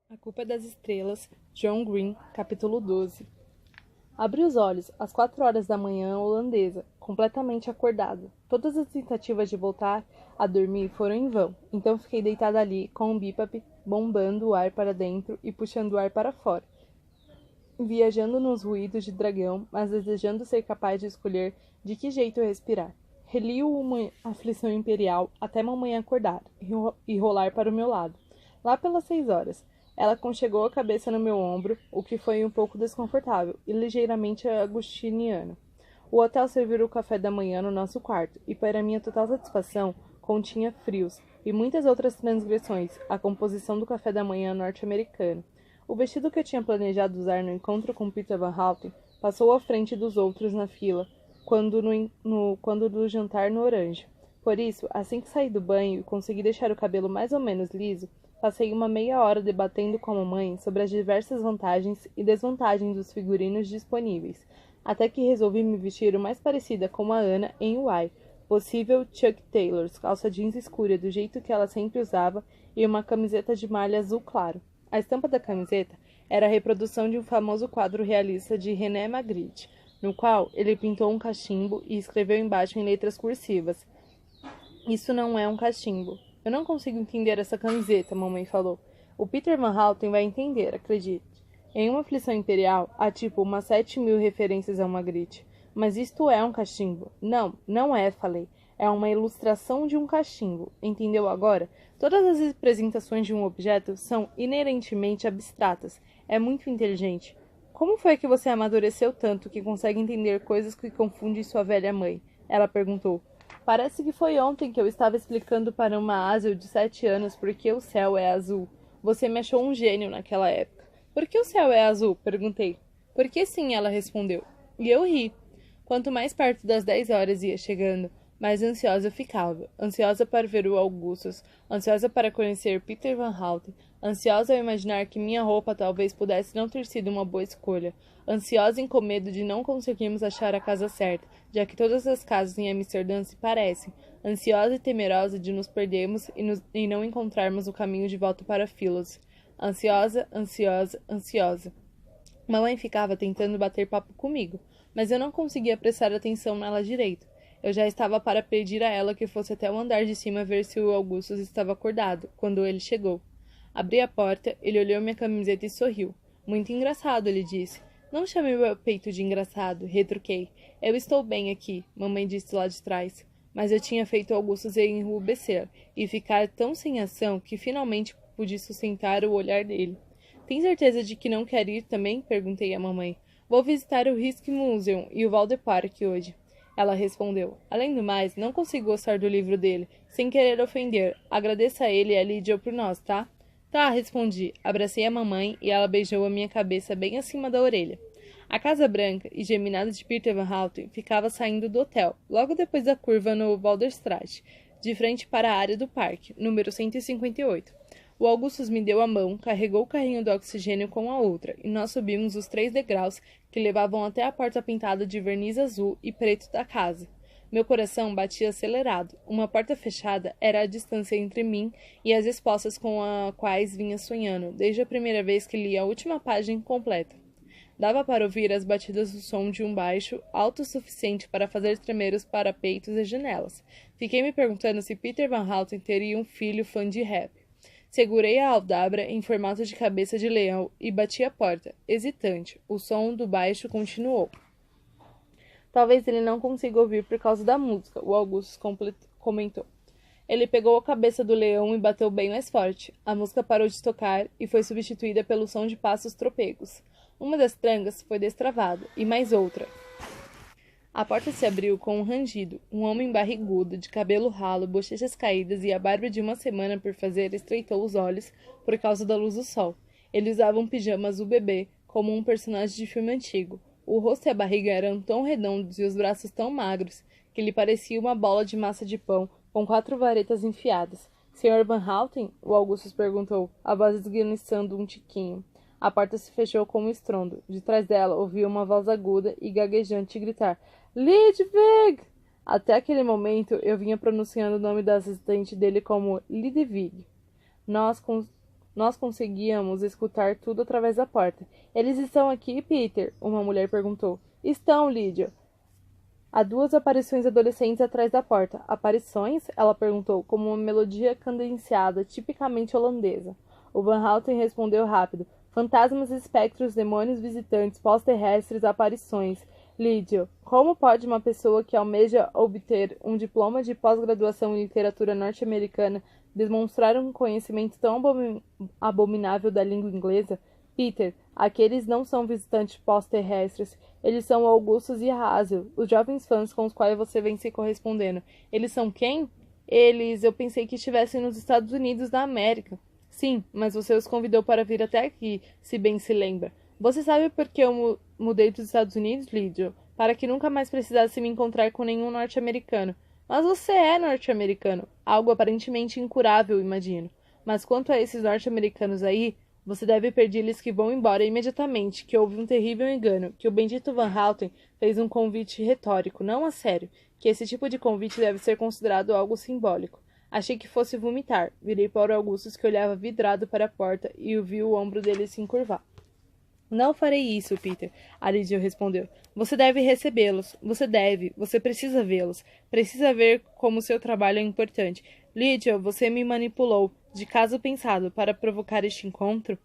A Culpa é das Estrelas, John Green, capítulo 12. Abri os olhos, às 4 horas da manhã holandesa, completamente acordado. Todas as tentativas de voltar a dormir foram em vão, então fiquei deitada ali, com um bípap, bombando o ar para dentro e puxando o ar para fora, viajando nos ruídos de dragão, mas desejando ser capaz de escolher de que jeito respirar. Reli uma aflição imperial até mamãe acordar e rolar para o meu lado. Lá pelas 6 horas, ela conchegou a cabeça no meu ombro, o que foi um pouco desconfortável e ligeiramente agustiniano. O hotel serviu o café da manhã no nosso quarto, e para minha total satisfação, continha frios e muitas outras transgressões, a composição do café da manhã norte-americano. O vestido que eu tinha planejado usar no encontro com Peter Van Houten passou à frente dos outros na fila, quando do jantar no Orange. Por isso, assim que saí do banho e consegui deixar o cabelo mais ou menos liso, passei uma meia hora debatendo com a mamãe sobre as diversas vantagens e desvantagens dos figurinos disponíveis, até que resolvi me vestir o mais parecida com a Ana em Y, possível Chuck Taylors, calça jeans escura do jeito que ela sempre usava e uma camiseta de malha azul claro. A estampa da camiseta era a reprodução de um famoso quadro realista de René Magritte, no qual ele pintou um cachimbo e escreveu embaixo em letras cursivas: "Isso não é um cachimbo." "Eu não consigo entender essa camiseta," mamãe falou. "O Peter Van Houten vai entender, acredite." Em uma aflição imperial, há tipo umas 7.000 referências a Magritte. "Mas isto é um cachimbo." "Não, não é," falei. "É uma ilustração de um cachimbo. Entendeu agora? Todas as representações de um objeto são inerentemente abstratas. É muito inteligente." "Como foi que você amadureceu tanto que consegue entender coisas que confundem sua velha mãe?" ela perguntou. "Parece que foi ontem que eu estava explicando para uma Ásil de 7 anos por que o céu é azul. Você me achou um gênio naquela época." "Por que o céu é azul?" perguntei. "Porque sim," ela respondeu. E eu ri. Quanto mais perto das 10 horas ia chegando, mais ansiosa eu ficava. Ansiosa para ver o Augustus, ansiosa para conhecer Peter Van Houten, ansiosa ao imaginar que minha roupa talvez pudesse não ter sido uma boa escolha, ansiosa e com medo de não conseguirmos achar a casa certa, já que todas as casas em Amsterdã se parecem, ansiosa e temerosa de nos perdermos e não encontrarmos o caminho de volta para Philos. Ansiosa, ansiosa, ansiosa. Mamãe ficava tentando bater papo comigo, mas eu não conseguia prestar atenção nela direito. Eu já estava para pedir a ela que fosse até o andar de cima ver se o Augustus estava acordado, quando ele chegou. Abri a porta, ele olhou minha camiseta e sorriu. "Muito engraçado," ele disse. "Não chame o meu peito de engraçado," retruquei. "Eu estou bem aqui," mamãe disse lá de trás. Mas eu tinha feito Augustus enrubescer e ficar tão sem ação que finalmente pude sustentar o olhar dele. "Tem certeza de que não quer ir também?" perguntei à mamãe. "Vou visitar o Rijksmuseum e o Waldpark hoje," ela respondeu. "Além do mais, não consigo gostar do livro dele, sem querer ofender. Agradeça a ele e a Lydia por nós, tá?" "Tá," respondi. Abracei a mamãe e ela beijou a minha cabeça bem acima da orelha. A casa branca e geminada de Peter Van Houten ficava saindo do hotel, logo depois da curva no Walderstraat, de frente para a área do parque, número 158. O Augustus me deu a mão, carregou o carrinho do oxigênio com a outra, e nós subimos os 3 degraus que levavam até a porta pintada de verniz azul e preto da casa. Meu coração batia acelerado. Uma porta fechada era a distância entre mim e as respostas com as quais vinha sonhando, desde a primeira vez que li a última página completa. Dava para ouvir as batidas do som de um baixo, alto o suficiente para fazer tremer os parapeitos e janelas. Fiquei me perguntando se Peter Van Houten teria um filho fã de rap. Segurei a aldabra em formato de cabeça de leão e bati a porta, hesitante. O som do baixo continuou. "Talvez ele não consiga ouvir por causa da música," o Augustus comentou. Ele pegou a cabeça do leão e bateu bem mais forte. A música parou de tocar e foi substituída pelo som de passos tropegos. Uma das trangas foi destravada, e mais outra. A porta se abriu com um rangido. Um homem barrigudo, de cabelo ralo, bochechas caídas e a barba de uma semana por fazer estreitou os olhos por causa da luz do sol. Ele usava um pijama azul bebê, como um personagem de filme antigo. O rosto e a barriga eram tão redondos e os braços tão magros que lhe parecia uma bola de massa de pão com 4 varetas enfiadas. "Sr. Van Houten?" o Augustus perguntou, a voz esganiçando um tiquinho. A porta se fechou com um estrondo. De trás dela, ouviu uma voz aguda e gaguejante gritar: "Lidwig!" Até aquele momento, eu vinha pronunciando o nome da assistente dele como Lidwig. Nós Nós conseguíamos escutar tudo através da porta. Eles estão aqui, Peter? Uma mulher perguntou. Estão, Lydia. Há duas aparições adolescentes atrás da porta. Aparições? Ela perguntou, como uma melodia cadenciada, tipicamente holandesa. O Van Houten respondeu rápido. Fantasmas, espectros, demônios, visitantes, pós-terrestres, aparições. Lídio, como pode uma pessoa que almeja obter um diploma de pós-graduação em literatura norte-americana demonstrar um conhecimento tão abominável da língua inglesa? Peter, aqueles não são visitantes pós-terrestres. Eles são Augustus e Hazel, os jovens fãs com os quais você vem se correspondendo. Eles são quem? Eu pensei que estivessem nos Estados Unidos da América. Sim, mas você os convidou para vir até aqui, se bem se lembra. Você sabe por que eu mudei dos Estados Unidos, Lydia? Para que nunca mais precisasse me encontrar com nenhum norte-americano. Mas você é norte-americano. Algo aparentemente incurável, imagino. Mas quanto a esses norte-americanos aí, você deve pedir-lhes que vão embora imediatamente, que houve um terrível engano, que o bendito Van Houten fez um convite retórico, não a sério, que esse tipo de convite deve ser considerado algo simbólico. Achei que fosse vomitar. Virei para o Augustus, que olhava vidrado para a porta, e vi o ombro dele se encurvar. Não farei isso, Peter, a Lydia respondeu. Você deve recebê-los. Você precisa vê-los. Precisa ver como seu trabalho é importante. Lydia, você me manipulou, de caso pensado, para provocar este encontro?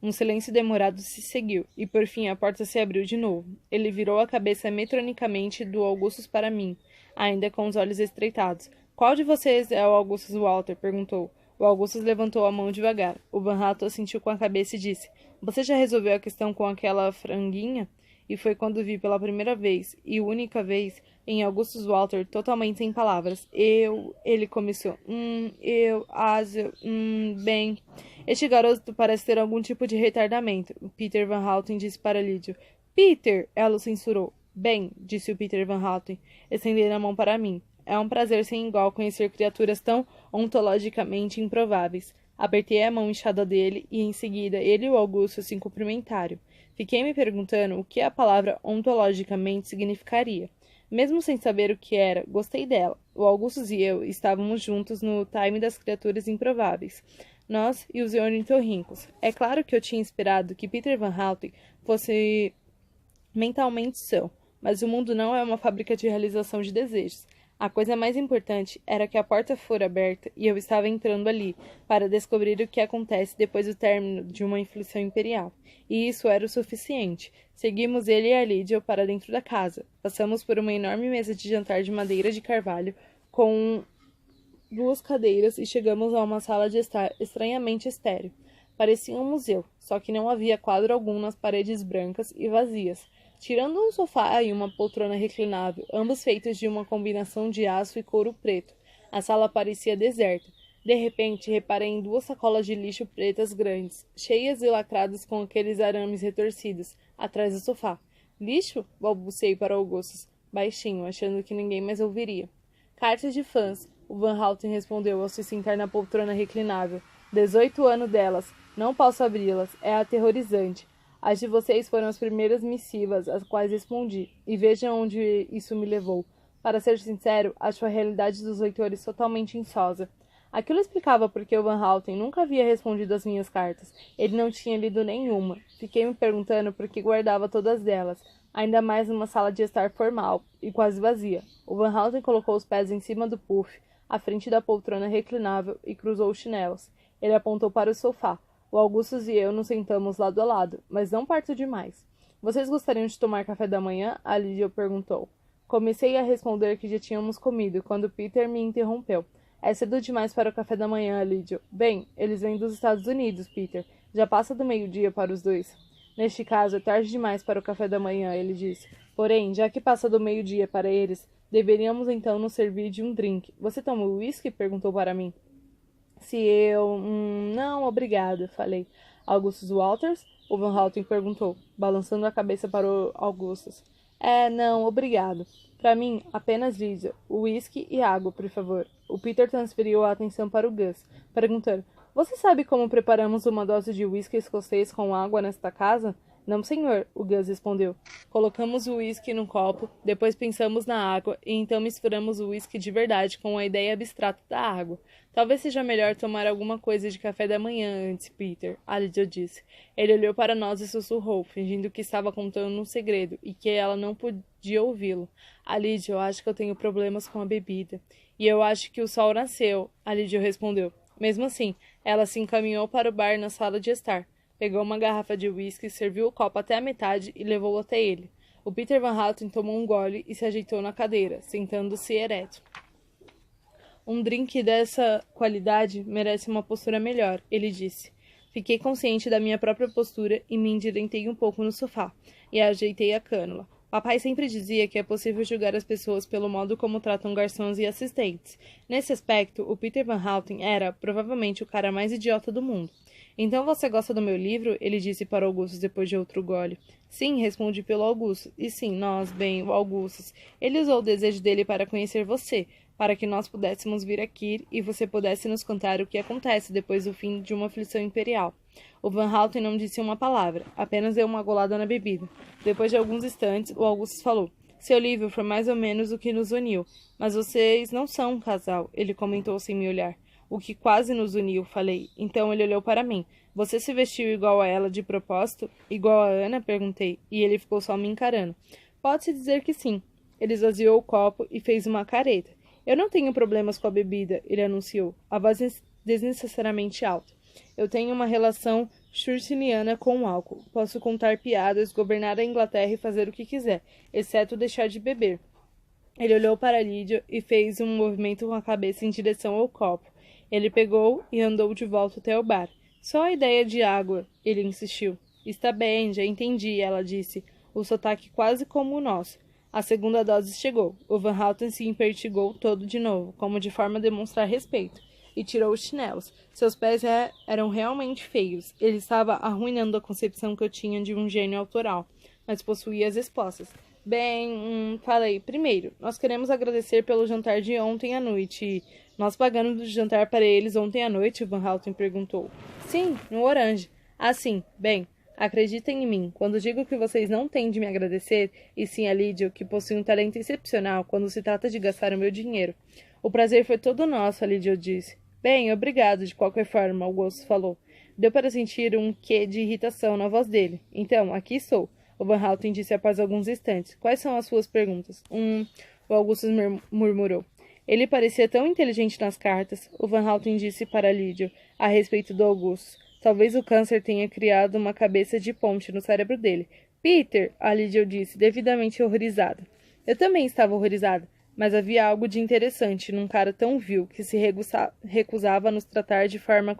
Um silêncio demorado se seguiu, e por fim a porta se abriu de novo. Ele virou a cabeça metronicamente do Augustus para mim, ainda com os olhos estreitados. Qual de vocês é o Augustus Walter? Perguntou. O Augustus levantou a mão devagar. O Van Houten assentiu com a cabeça e disse, você já resolveu a questão com aquela franguinha? E foi quando vi pela primeira vez, e única vez, em Augustus Walter, totalmente sem palavras. Ele começou. Hazel, bem. Este garoto parece ter algum tipo de retardamento. Peter Van Houten disse para Lydia. Peter, ela o censurou. Bem, disse o Peter Van Houten, estendendo a mão para mim. É um prazer sem igual conhecer criaturas tão ontologicamente improváveis. Apertei a mão inchada dele e, em seguida, ele e o Augusto se cumprimentaram. Fiquei me perguntando o que a palavra ontologicamente significaria. Mesmo sem saber o que era, gostei dela. O Augustus e eu estávamos juntos no time das criaturas improváveis. Nós e os ornitorrincos. É claro que eu tinha esperado que Peter Van Houten fosse mentalmente são, mas o mundo não é uma fábrica de realização de desejos. A coisa mais importante era que a porta fora aberta e eu estava entrando ali para descobrir o que acontece depois do término de uma inflição imperial. E isso era o suficiente. Seguimos ele e a Lydia para dentro da casa. Passamos por uma enorme mesa de jantar de madeira de carvalho com duas cadeiras e chegamos a uma sala de estar estranhamente estéril. Parecia um museu, só que não havia quadro algum nas paredes brancas e vazias. Tirando um sofá e uma poltrona reclinável, ambos feitos de uma combinação de aço e couro preto, a sala parecia deserta. De repente, reparei em duas sacolas de lixo pretas grandes, cheias e lacradas com aqueles arames retorcidos, atrás do sofá. Lixo? Balbuciei para Augustus, baixinho, achando que ninguém mais ouviria. Cartas de fãs, o Van Houten respondeu ao se sentar na poltrona reclinável. 18 anos delas. Não posso abri-las. É aterrorizante. As de vocês foram as primeiras missivas às quais respondi, e vejam onde isso me levou. Para ser sincero, acho a realidade dos leitores totalmente insosa. Aquilo explicava por que o Van Houten nunca havia respondido às minhas cartas. Ele não tinha lido nenhuma. Fiquei me perguntando por que guardava todas elas, ainda mais numa sala de estar formal e quase vazia. O Van Houten colocou os pés em cima do puff, à frente da poltrona reclinável, e cruzou os chinelos. Ele apontou para o sofá. O Augustus e eu nos sentamos lado a lado, mas não perto demais. Vocês gostariam de tomar café da manhã? A Lydia perguntou. Comecei a responder que já tínhamos comido, quando Peter me interrompeu. É cedo demais para o café da manhã, Lydia. Bem, eles vêm dos Estados Unidos, Peter. Já passa do meio-dia para os dois. Neste caso, é tarde demais para o café da manhã, ele disse. Porém, já que passa do meio-dia para eles, deveríamos então nos servir de um drink. Você toma whisky? Perguntou para mim. Se eu... não, obrigado, falei. Augustus Walters? O Van Houten perguntou, balançando a cabeça para o Augustus. Não, obrigado. Para mim, apenas Lydia. Whisky e água, por favor. O Peter transferiu a atenção para o Gus, perguntando, você sabe como preparamos uma dose de whisky escocês com água nesta casa? Não, senhor, o Gus respondeu. Colocamos o uísque num copo, depois pensamos na água e então misturamos o uísque de verdade com a ideia abstrata da água. Talvez seja melhor tomar alguma coisa de café da manhã antes, Peter, Alidio disse. Ele olhou para nós e sussurrou, fingindo que estava contando um segredo e que ela não podia ouvi-lo. Alidio, eu acho que eu tenho problemas com a bebida. E eu acho que o sol nasceu, Alidio respondeu. Mesmo assim, ela se encaminhou para o bar na sala de estar. Pegou uma garrafa de uísque, serviu o copo até a metade e levou-o até ele. O Peter Van Houten tomou um gole e se ajeitou na cadeira, sentando-se ereto. Um drink dessa qualidade merece uma postura melhor, ele disse. Fiquei consciente da minha própria postura e me endireitei um pouco no sofá, e ajeitei a cânula. Papai sempre dizia que é possível julgar as pessoas pelo modo como tratam garçons e assistentes. Nesse aspecto, o Peter Van Houten era, provavelmente, o cara mais idiota do mundo. Então você gosta do meu livro? Ele disse para Augustus depois de outro gole. Sim, respondi pelo Augustus. E sim, nós, bem, o Augustus. Ele usou o desejo dele para conhecer você, para que nós pudéssemos vir aqui e você pudesse nos contar o que acontece depois do fim de uma aflição imperial. O Van Houten não disse uma palavra, apenas deu uma golada na bebida. Depois de alguns instantes, o Augustus falou. Seu livro foi mais ou menos o que nos uniu, mas vocês não são um casal, ele comentou sem me olhar. O que quase nos uniu, falei. Então ele olhou para mim. Você se vestiu igual a ela de propósito? Igual a Ana? Perguntei, e ele ficou só me encarando. Pode-se dizer que sim. Ele esvaziou o copo e fez uma careta. Eu não tenho problemas com a bebida, ele anunciou, a voz desnecessariamente alta. Eu tenho uma relação churchilliana com o álcool. Posso contar piadas, governar a Inglaterra e fazer o que quiser, exceto deixar de beber. Ele olhou para Lídia e fez um movimento com a cabeça em direção ao copo. Ele pegou e andou de volta até o bar. Só a ideia de água, ele insistiu. Está bem, já entendi, ela disse, o sotaque quase como o nosso. A segunda dose chegou. O Van Houten se impertigou todo de novo, como de forma a demonstrar respeito, e tirou os chinelos. Seus pés eram realmente feios. Ele estava arruinando a concepção que eu tinha de um gênio autoral, mas possuía as respostas. Bem, falei. Primeiro, nós queremos agradecer pelo jantar de ontem à noite. Nós pagamos de jantar para eles ontem à noite? Van Houten perguntou. Sim, no Orange. Ah, sim. Bem, acreditem em mim. Quando digo que vocês não têm de me agradecer, e sim a Lídia, que possui um talento excepcional quando se trata de gastar o meu dinheiro. O prazer foi todo nosso, a Lídia disse. Bem, obrigado, de qualquer forma, Augusto falou. Deu para sentir um quê de irritação na voz dele. Então, aqui estou. O Van Houten disse após alguns instantes. Quais são as suas perguntas? O Augustus murmurou. Ele parecia tão inteligente nas cartas, o Van Houten disse para Lídia, a respeito do Augustus. Talvez o câncer tenha criado uma cabeça de ponte no cérebro dele. Peter, a Lídia disse, devidamente horrorizada. Eu também estava horrorizada, mas havia algo de interessante num cara tão vil que se recusava a nos tratar de forma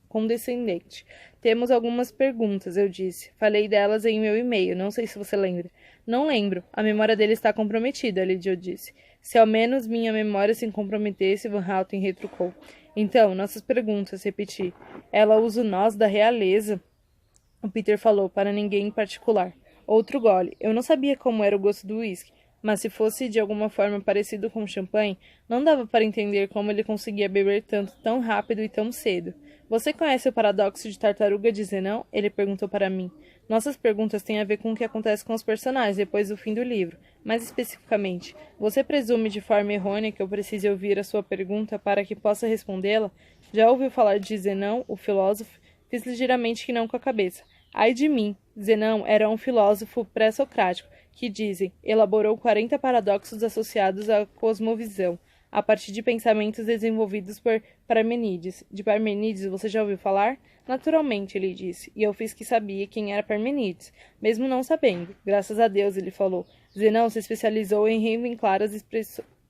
condescendente. Temos algumas perguntas, eu disse. Falei delas em meu e-mail, não sei se você lembra. Não lembro. A memória dele está comprometida, Lídia disse. Se ao menos minha memória se comprometesse, Van Houten retrucou. Então, nossas perguntas, repeti. Ela usa o nós da realeza. O Peter falou, para ninguém em particular. Outro gole. Eu não sabia como era o gosto do uísque, mas se fosse de alguma forma parecido com champanhe, não dava para entender como ele conseguia beber tanto tão rápido e tão cedo. Você conhece o paradoxo de tartaruga de Zenão? Ele perguntou para mim. Nossas perguntas têm a ver com o que acontece com os personagens depois do fim do livro. Mais especificamente, você presume de forma errônea que eu precise ouvir a sua pergunta para que possa respondê-la? Já ouviu falar de Zenão, o filósofo? Fiz ligeiramente que não com a cabeça. Ai de mim! Zenão era um filósofo pré-socrático que, dizem, elaborou 40 paradoxos associados à cosmovisão, a partir de pensamentos desenvolvidos por Parmenides. De Parmenides você já ouviu falar? Naturalmente, ele disse, e eu fiz que sabia quem era Parmenides, mesmo não sabendo. Graças a Deus, ele falou. Zenão se especializou em revinclar as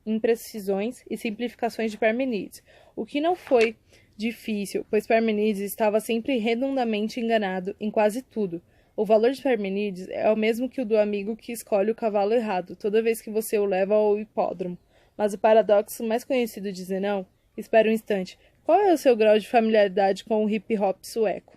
imprecisões e simplificações de Parmenides, o que não foi difícil, pois Parmenides estava sempre redondamente enganado em quase tudo. O valor de Parmenides é o mesmo que o do amigo que escolhe o cavalo errado toda vez que você o leva ao hipódromo. Mas o paradoxo mais conhecido de Zenão... Espera um instante. Qual é o seu grau de familiaridade com o hip-hop sueco?